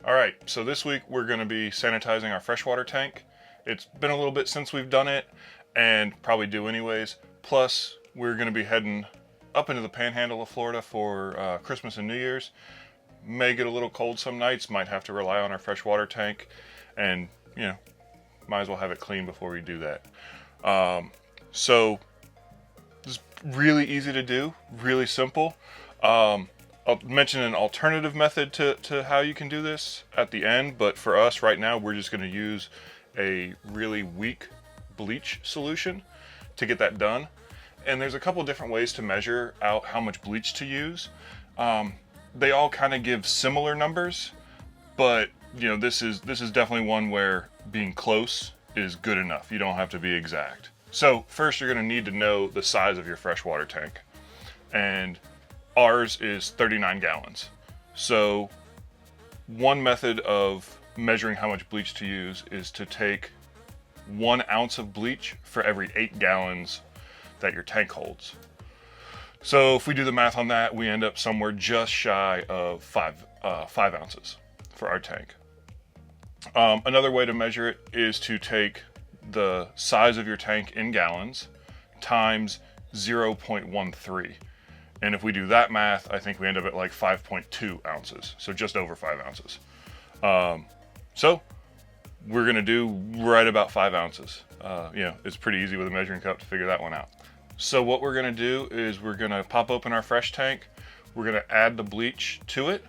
All right, so this week we're going to be sanitizing our freshwater tank. It's been a little bit since we've done it, and probably do anyways. Plus, we're going to be heading up into the panhandle of Florida for Christmas and New Year's. May get a little cold some nights, might have to rely on our freshwater tank, and might as well have it clean before we do that. So it's really easy to do, really simple. I'll mention an alternative method to how you can do this at the end, but for us right now, we're just going to use a really weak bleach solution to get that done. And there's a couple different ways to measure out how much bleach to use. They all kind of give similar numbers, but this is definitely one where being close is good enough. You don't have to be exact. So first, you're going to need to know the size of your freshwater tank, and ours is 39 gallons. So one method of measuring how much bleach to use is to take 1 ounce of bleach for every 8 gallons that your tank holds. So if we do the math on that, we end up somewhere just shy of 5 ounces for our tank. Another way to measure it is to take the size of your tank in gallons times 0.13. And if we do that math, I think we end up at like 5.2 ounces. So just over 5 ounces. So we're going to do right about 5 ounces. It's pretty easy with a measuring cup to figure that one out. So what we're going to do is we're going to pop open our fresh tank. We're going to add the bleach to it,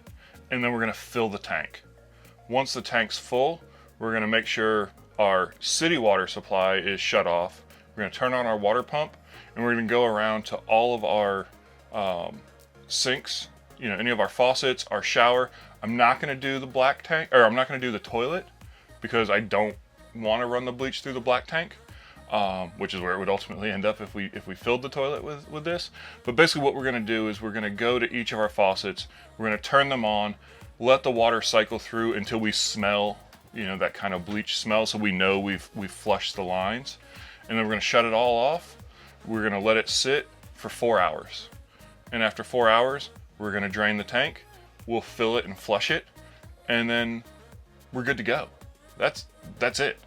and then we're going to fill the tank. Once the tank's full, we're going to make sure our city water supply is shut off. We're going to turn on our water pump, and we're going to go around to all of our sinks, any of our faucets, our shower. I'm not going to do the black tank, or I'm not going to do the toilet, because I don't want to run the bleach through the black tank, which is where it would ultimately end up if we filled the toilet with this. But basically what we're going to do is we're going to go to each of our faucets, we're going to turn them on, let the water cycle through until we smell that kind of bleach smell, so we know we've flushed the lines, and then we're going to shut it all off. We're going to let it sit for 4 hours, and after 4 hours we're going to drain the tank, we'll fill it and flush it, and then we're good to go. That's it.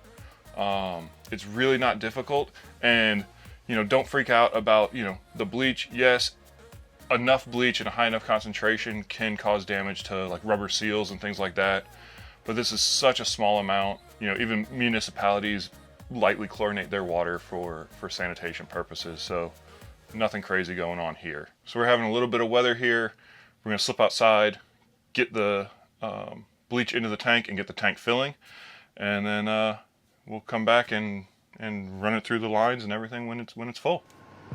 It's really not difficult, and don't freak out about the bleach. Yes, enough bleach in a high enough concentration can cause damage to like rubber seals and things like that, but this is such a small amount. Even municipalities lightly chlorinate their water for sanitation purposes, so nothing crazy going on here. So we're having a little bit of weather here. We're going to slip outside, get the bleach into the tank and get the tank filling, and then we'll come back and run it through the lines and everything when it's full.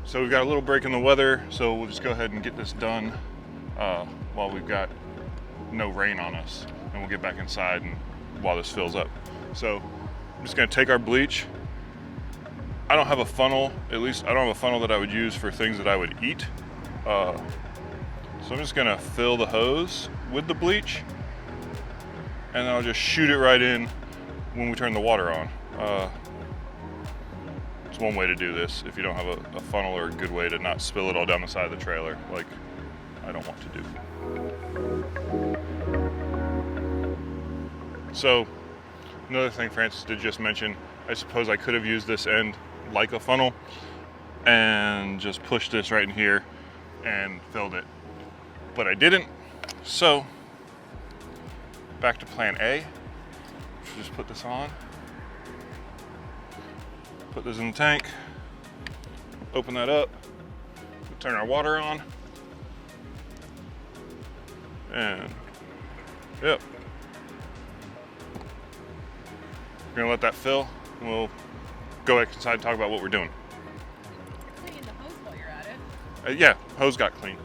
So we've got a little break in the weather, so we'll just go ahead and get this done while we've got no rain on us, and we'll get back inside and while this fills up. So I'm just going to take our bleach. I don't have a funnel, at least I don't have a funnel that I would use for things that I would eat. So I'm just going to fill the hose with the bleach, and then I'll just shoot it right in when we turn the water on. It's one way to do this if you don't have a funnel, or a good way to not spill it all down the side of the trailer like I don't want to do. So another thing Francis did just mention, I suppose I could have used this end like a funnel and just pushed this right in here and filled it, but I didn't. So back to plan A. Just put this on, put this in the tank, open that up, turn our water on, and yep, we're gonna let that fill, and we'll go back inside and talk about what we're doing. Clean the hose while you're at it. Yeah, hose got clean.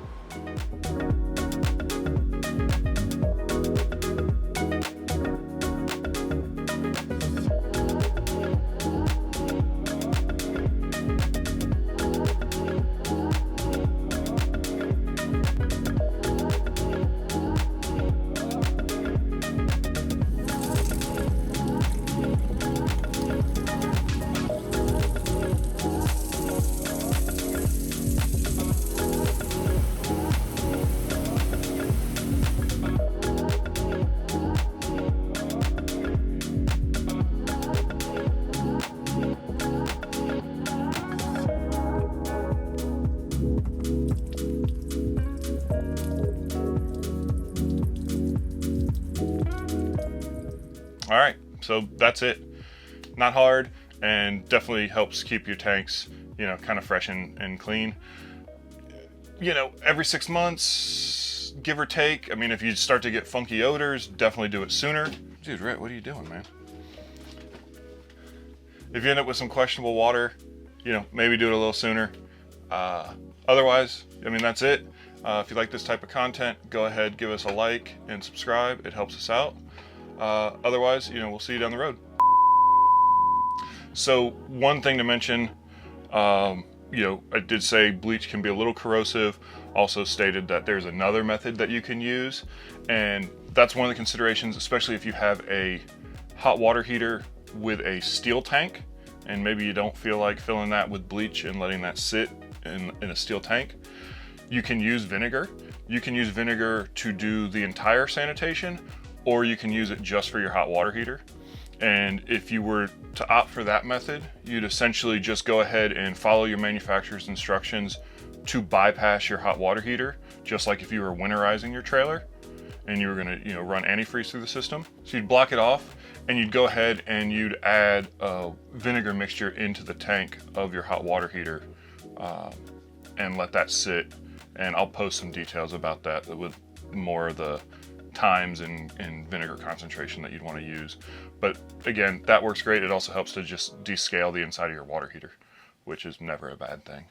All right, so that's it. Not hard, and definitely helps keep your tanks, you know, kind of fresh and clean. You know, every 6 months, give or take. I mean, if you start to get funky odors, definitely do it sooner. Dude, Rhett, what are you doing, man? If you end up with some questionable water, you know, maybe do it a little sooner. Otherwise, I mean, that's it. If you like this type of content, go ahead, give us a like and subscribe. It helps us out. Otherwise, you know, we'll see you down the road. So one thing to mention, you know, I did say bleach can be a little corrosive. Also stated that there's another method that you can use, and that's one of the considerations, especially if you have a hot water heater with a steel tank, and maybe you don't feel like filling that with bleach and letting that sit in a steel tank. You can use vinegar. You can use vinegar to do the entire sanitation, or you can use it just for your hot water heater. And if you were to opt for that method, you'd essentially just go ahead and follow your manufacturer's instructions to bypass your hot water heater, just like if you were winterizing your trailer and you were gonna, you know, run antifreeze through the system. So you'd block it off, and you'd go ahead and you'd add a vinegar mixture into the tank of your hot water heater and let that sit. And I'll post some details about that with more of the times and vinegar concentration that you'd want to use. But again, that works great. It also helps to just descale the inside of your water heater, which is never a bad thing.